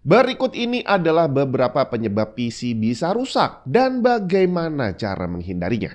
Berikut ini adalah beberapa penyebab PC bisa rusak dan bagaimana cara menghindarinya.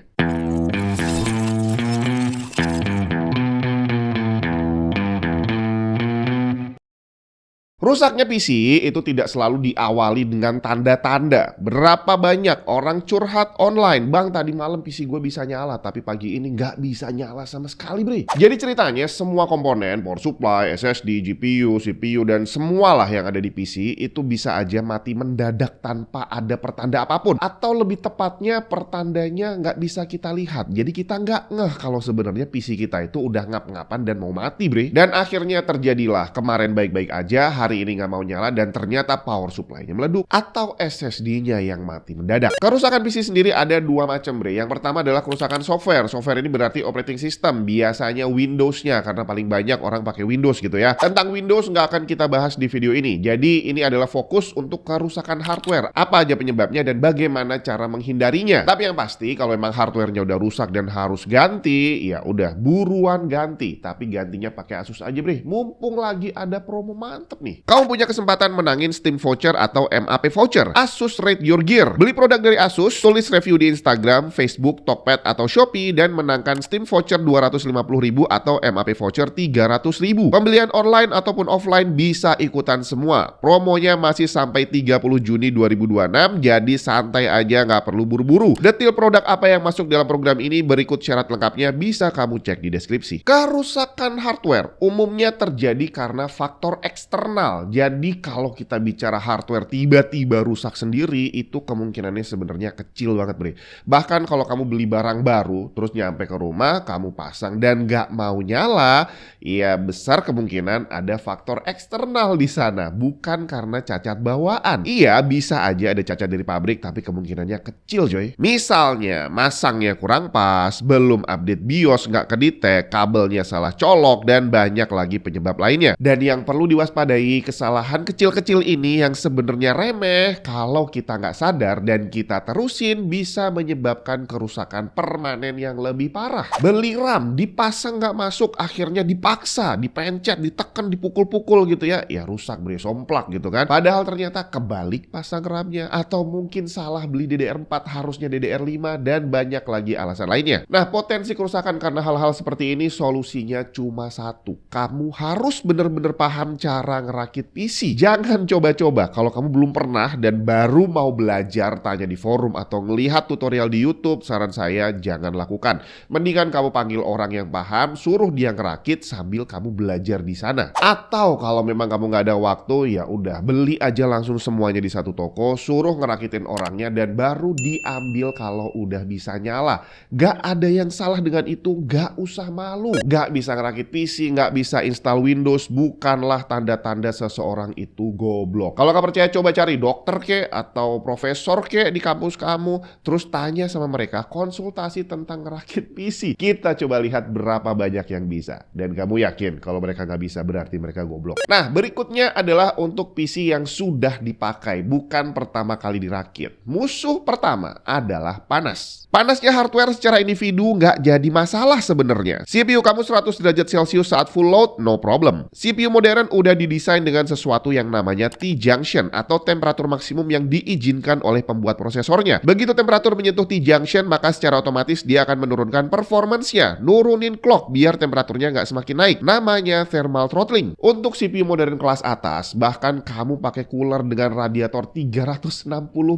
Rusaknya PC itu tidak selalu diawali dengan tanda-tanda. Berapa banyak orang curhat online, "Bang, tadi malam PC gue bisa nyala, tapi pagi ini nggak bisa nyala sama sekali, bre." Jadi ceritanya semua komponen, power supply, SSD, GPU, CPU, dan semualah yang ada di PC itu bisa aja mati mendadak tanpa ada pertanda apapun. Atau lebih tepatnya pertandanya nggak bisa kita lihat. Jadi kita nggak ngeh kalau sebenarnya PC kita itu udah ngap-ngapan dan mau mati, bre. Dan akhirnya terjadilah kemarin baik-baik aja, hari ini nggak mau nyala dan ternyata power supply-nya meleduk atau SSD-nya yang mati mendadak. Kerusakan PC sendiri ada dua macam, bre. Yang pertama adalah kerusakan software. Software ini berarti operating system, biasanya Windows-nya karena paling banyak orang pakai Windows gitu ya. Tentang Windows nggak akan kita bahas di video ini. Jadi ini adalah fokus untuk kerusakan hardware. Apa aja penyebabnya dan bagaimana cara menghindarinya. Tapi yang pasti kalau memang hardware-nya udah rusak dan harus ganti, ya udah buruan ganti. Tapi gantinya pakai Asus aja, bre. Mumpung lagi ada promo mantep nih. Kamu punya kesempatan menangin Steam Voucher atau MAP Voucher. Asus Rate Your Gear. Beli produk dari Asus, tulis review di Instagram, Facebook, Tokped, atau Shopee dan menangkan Steam Voucher 250.000 atau MAP Voucher 300.000. Pembelian online ataupun offline bisa ikutan semua. Promonya masih sampai 30 Juni 2026, jadi santai aja, nggak perlu buru-buru. Detail produk apa yang masuk dalam program ini berikut syarat lengkapnya bisa kamu cek di deskripsi. Kerusakan hardware umumnya terjadi karena faktor eksternal. Jadi kalau kita bicara hardware tiba-tiba rusak sendiri, itu kemungkinannya sebenarnya kecil banget, bre. Bahkan kalau kamu beli barang baru, terus nyampe ke rumah, kamu pasang dan nggak mau nyala, ya besar kemungkinan ada faktor eksternal di sana, bukan karena cacat bawaan. Iya, bisa aja ada cacat dari pabrik, tapi kemungkinannya kecil, coy. Misalnya, masangnya kurang pas, belum update BIOS, nggak kedetek, kabelnya salah colok, dan banyak lagi penyebab lainnya. Dan yang perlu diwaspadai, kesalahan kecil-kecil ini yang sebenarnya remeh, kalau kita nggak sadar dan kita terusin bisa menyebabkan kerusakan permanen yang lebih parah. Beli RAM, dipasang nggak masuk, akhirnya dipaksa, dipencet, ditekan, dipukul-pukul gitu ya, ya rusak, bre, somplak gitu kan. Padahal ternyata kebalik pasang RAM-nya, atau mungkin salah beli DDR4 harusnya DDR5, dan banyak lagi alasan lainnya. Nah, potensi kerusakan karena hal-hal seperti ini solusinya cuma satu. Kamu harus bener-bener paham cara ngerakit PC. Jangan coba-coba. Kalau kamu belum pernah dan baru mau belajar, tanya di forum atau ngelihat tutorial di YouTube, saran saya jangan lakukan. Mendingan kamu panggil orang yang paham, suruh dia ngerakit sambil kamu belajar di sana. Atau kalau memang kamu nggak ada waktu, ya udah beli aja langsung semuanya di satu toko, suruh ngerakitin orangnya dan baru diambil kalau udah bisa nyala. Gak ada yang salah dengan itu, gak usah malu. Gak bisa ngerakit PC, gak bisa install Windows, bukanlah tanda-tanda seseorang itu goblok. Kalau gak percaya, coba cari dokter kek atau profesor kek di kampus kamu, terus tanya sama mereka, konsultasi tentang ngerakit PC. Kita coba lihat berapa banyak yang bisa. Dan kamu yakin kalau mereka gak bisa berarti mereka goblok. Nah, berikutnya adalah untuk PC yang sudah dipakai, bukan pertama kali dirakit. Musuh pertama adalah panas. Panasnya hardware secara individu nggak jadi masalah sebenarnya. CPU kamu 100 derajat Celcius saat full load, no problem. CPU modern udah didesain dengan sesuatu yang namanya T-junction atau temperatur maksimum yang diizinkan oleh pembuat prosesornya. Begitu temperatur menyentuh T-junction, maka secara otomatis dia akan menurunkan performance-nya, nurunin clock biar temperaturnya nggak semakin naik. Namanya thermal throttling. Untuk CPU modern kelas atas, bahkan kamu pakai cooler dengan radiator 360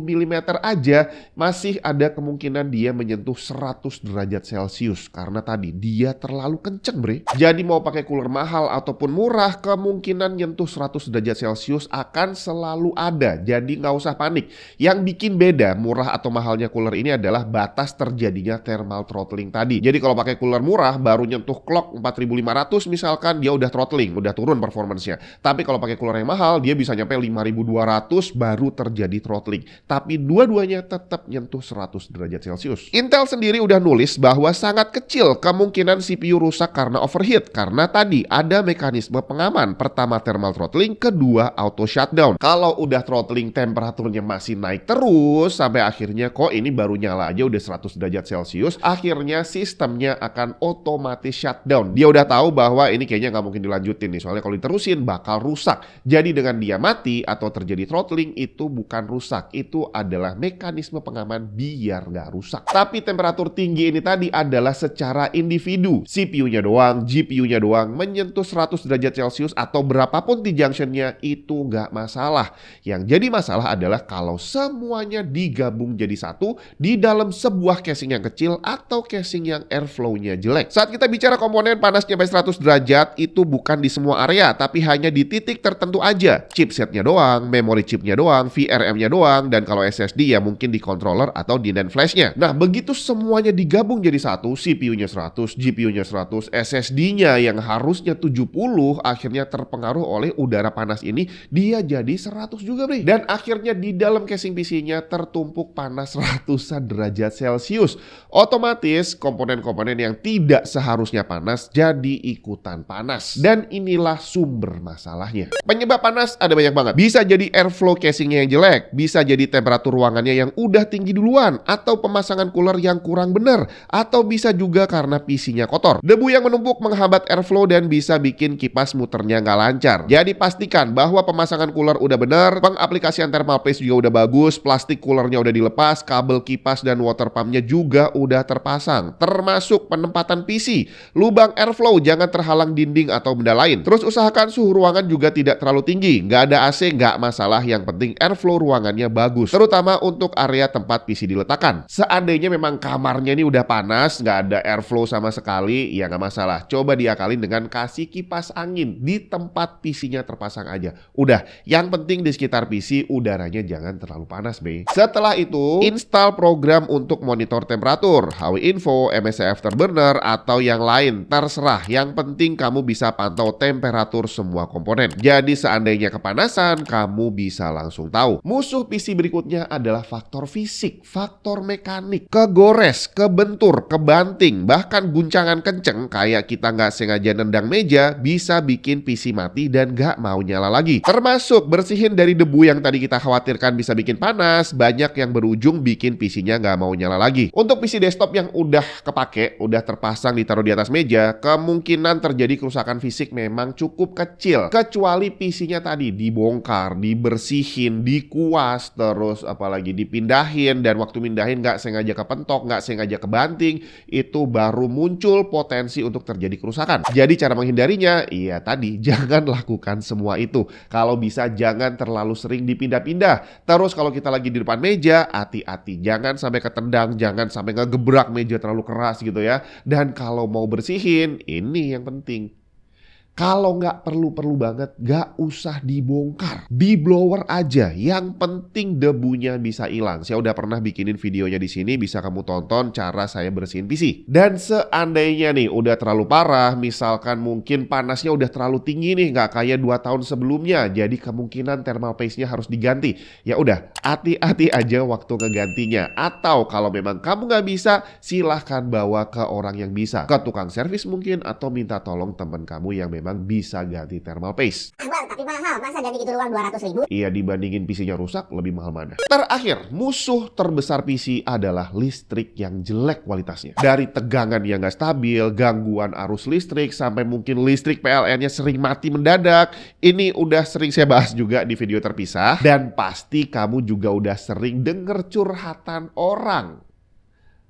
mm aja, masih ada kemungkinan dia menyentuh 100 derajat Celcius karena tadi dia terlalu kenceng, bre. Jadi mau pakai cooler mahal ataupun murah, kemungkinan nyentuh 100 derajat Celcius akan selalu ada. Jadi nggak usah panik. Yang bikin beda murah atau mahalnya cooler ini adalah batas terjadinya thermal throttling tadi. Jadi kalau pakai cooler murah baru nyentuh clock 4500 misalkan, dia udah throttling, udah turun performance-nya. Tapi kalau pakai cooler yang mahal dia bisa nyampe 5200 baru terjadi throttling. Tapi dua-duanya tetap nyentuh 100 derajat Celcius. Intel sendiri udah nulis bahwa sangat kecil kemungkinan CPU rusak karena overheat, karena tadi ada mekanisme pengaman. Pertama thermal throttling, throttling, kedua auto shutdown. Kalau udah throttling temperaturnya masih naik terus sampai akhirnya kok ini baru nyala aja udah 100 derajat Celcius, akhirnya sistemnya akan otomatis shutdown. Dia udah tahu bahwa ini kayaknya nggak mungkin dilanjutin nih, soalnya kalau diterusin bakal rusak. Jadi dengan dia mati atau terjadi throttling itu bukan rusak, itu adalah mekanisme pengaman biar nggak rusak. Tapi temperatur tinggi ini tadi adalah secara individu. CPU-nya doang, GPU-nya doang menyentuh 100 derajat Celcius atau berapapun di junctionnya itu nggak masalah. Yang jadi masalah adalah kalau semuanya digabung jadi satu di dalam sebuah casing yang kecil atau casing yang airflow-nya jelek. Saat kita bicara komponen panas sampai 100 derajat itu bukan di semua area, tapi hanya di titik tertentu aja. Chipsetnya doang, memory chipnya doang, VRM-nya doang, dan kalau SSD ya mungkin di controller atau di NAND flash-nya. Nah, begitu semuanya digabung jadi satu, CPU-nya 100, GPU-nya 100, SSD-nya yang harusnya 70 akhirnya terpengaruh oleh udara panas ini, dia jadi 100 juga, Bre. Dan akhirnya di dalam casing PC-nya tertumpuk panas ratusan derajat Celcius. Otomatis komponen-komponen yang tidak seharusnya panas jadi ikutan panas. Dan inilah sumber masalahnya. Penyebab panas ada banyak banget. Bisa jadi airflow casingnya yang jelek, bisa jadi temperatur ruangannya yang udah tinggi duluan, atau pemasangan cooler yang kurang benar, atau bisa juga karena PC-nya kotor. Debu yang menumpuk menghambat airflow dan bisa bikin kipas muternya nggak lancar. Jadi pastikan bahwa pemasangan cooler udah benar, pengaplikasian thermal paste juga udah bagus, plastik coolernya udah dilepas, kabel kipas dan water pumpnya juga udah terpasang, termasuk penempatan PC. Lubang airflow jangan terhalang dinding atau benda lain. Terus usahakan suhu ruangan juga tidak terlalu tinggi. Nggak ada AC nggak masalah, yang penting airflow ruangannya bagus, terutama untuk area tempat PC diletakkan. Seandainya memang kamarnya ini udah panas, nggak ada airflow sama sekali, ya nggak masalah. Coba diakalin dengan kasih kipas angin di tempat PC-nya terpasang aja. Udah, yang penting di sekitar PC udaranya jangan terlalu panas, Be. Setelah itu, install program untuk monitor temperatur, HW-Info, MSI Afterburner, atau yang lain, terserah. Yang penting kamu bisa pantau temperatur semua komponen. Jadi seandainya kepanasan, kamu bisa langsung tahu. Musuh PC berikutnya adalah faktor fisik, faktor mekanik, kegores, kebentur, kebanting, bahkan guncangan kenceng kayak kita nggak sengaja nendang meja bisa bikin PC mati dan nggak mau nyala lagi. Termasuk bersihin dari debu yang tadi kita khawatirkan bisa bikin panas, banyak yang berujung bikin PC-nya nggak mau nyala lagi. Untuk PC desktop yang udah kepake, udah terpasang ditaruh di atas meja, kemungkinan terjadi kerusakan fisik memang cukup kecil. Kecuali PC-nya tadi dibongkar, dibersihin, dikuas, terus apalagi dipindahin, dan waktu mindahin nggak sengaja kepentok, nggak sengaja kebanting, itu baru muncul potensi untuk terjadi kerusakan. Jadi cara menghindarinya, iya tadi, jangan lakukan semua itu. Kalau bisa jangan terlalu sering dipindah-pindah. Terus kalau kita lagi di depan meja, hati-hati, jangan sampai ketendang, jangan sampai ngegebrak meja terlalu keras gitu ya. Dan kalau mau bersihin, ini yang penting. Kalau nggak perlu-perlu banget, nggak usah dibongkar. Di blower aja, yang penting debunya bisa hilang. Saya udah pernah bikinin videonya di sini, bisa kamu tonton cara saya bersihin PC. Dan seandainya nih udah terlalu parah, misalkan mungkin panasnya udah terlalu tinggi nih, nggak kayak 2 tahun sebelumnya, jadi kemungkinan thermal paste-nya harus diganti. Ya udah, hati-hati aja waktu ngegantinya. Atau kalau memang kamu nggak bisa, silahkan bawa ke orang yang bisa, ke tukang servis mungkin, atau minta tolong teman kamu yang memang bisa ganti thermal paste. Bang, tapi mahal, masa ganti gitu doang 200.000? Iya, dibandingin PC-nya rusak, lebih mahal mana? Terakhir, musuh terbesar PC adalah listrik yang jelek kualitasnya. Dari tegangan yang nggak stabil, gangguan arus listrik, sampai mungkin listrik PLN-nya sering mati mendadak. Ini udah sering saya bahas juga di video terpisah. Dan pasti kamu juga udah sering denger curhatan orang.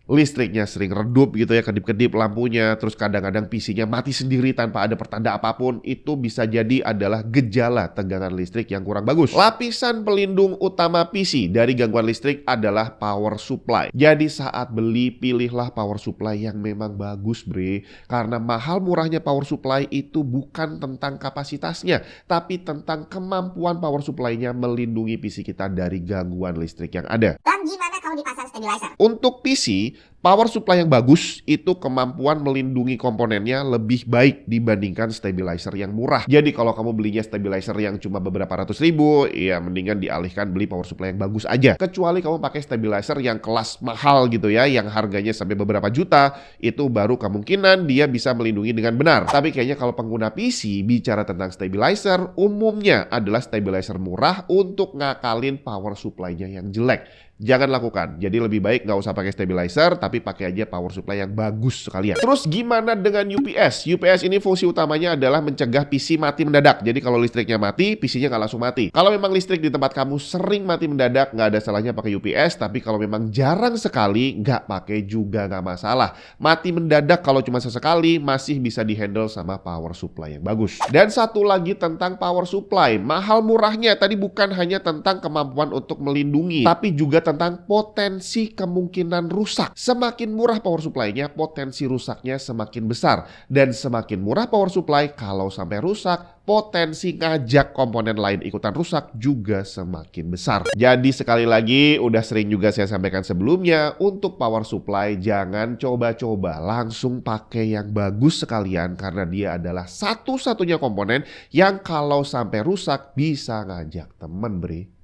Listriknya sering redup gitu ya, kedip-kedip lampunya, terus kadang-kadang PC-nya mati sendiri tanpa ada pertanda apapun. Itu bisa jadi adalah gejala tegangan listrik yang kurang bagus. Lapisan pelindung utama PC dari gangguan listrik adalah power supply. Jadi saat beli, pilihlah power supply yang memang bagus, Bre. Karena mahal murahnya power supply itu bukan tentang kapasitasnya, tapi tentang kemampuan power supply-nya melindungi PC kita dari gangguan listrik yang ada. Bang, gimana kalau dipasang stabilizer? Untuk PC, Power supply yang bagus itu kemampuan melindungi komponennya lebih baik dibandingkan stabilizer yang murah. Jadi kalau kamu belinya stabilizer yang cuma beberapa ratus ribu, ya mendingan dialihkan beli power supply yang bagus aja. Kecuali kamu pakai stabilizer yang kelas mahal gitu ya, yang harganya sampai beberapa juta, itu baru kemungkinan dia bisa melindungi dengan benar. Tapi kayaknya kalau pengguna PC bicara tentang stabilizer, umumnya adalah stabilizer murah untuk ngakalin power supply-nya yang jelek. Jangan lakukan. Jadi lebih baik nggak usah pakai stabilizer, tapi pakai aja power supply yang bagus sekalian. Terus gimana dengan UPS? UPS ini fungsi utamanya adalah mencegah PC mati mendadak. Jadi kalau listriknya mati, PC-nya nggak langsung mati. Kalau memang listrik di tempat kamu sering mati mendadak, nggak ada salahnya pakai UPS. Tapi kalau memang jarang sekali, nggak pakai juga nggak masalah. Mati mendadak kalau cuma sesekali, masih bisa dihandle sama power supply yang bagus. Dan satu lagi tentang power supply. Mahal murahnya tadi bukan hanya tentang kemampuan untuk melindungi, tapi juga tentang potensi kemungkinan rusak. Semakin murah power supply-nya, potensi rusaknya semakin besar. Dan semakin murah power supply, kalau sampai rusak, potensi ngajak komponen lain ikutan rusak juga semakin besar. Jadi sekali lagi, udah sering juga saya sampaikan sebelumnya, untuk power supply jangan coba-coba, langsung pakai yang bagus sekalian karena dia adalah satu-satunya komponen yang kalau sampai rusak bisa ngajak temen, Bre.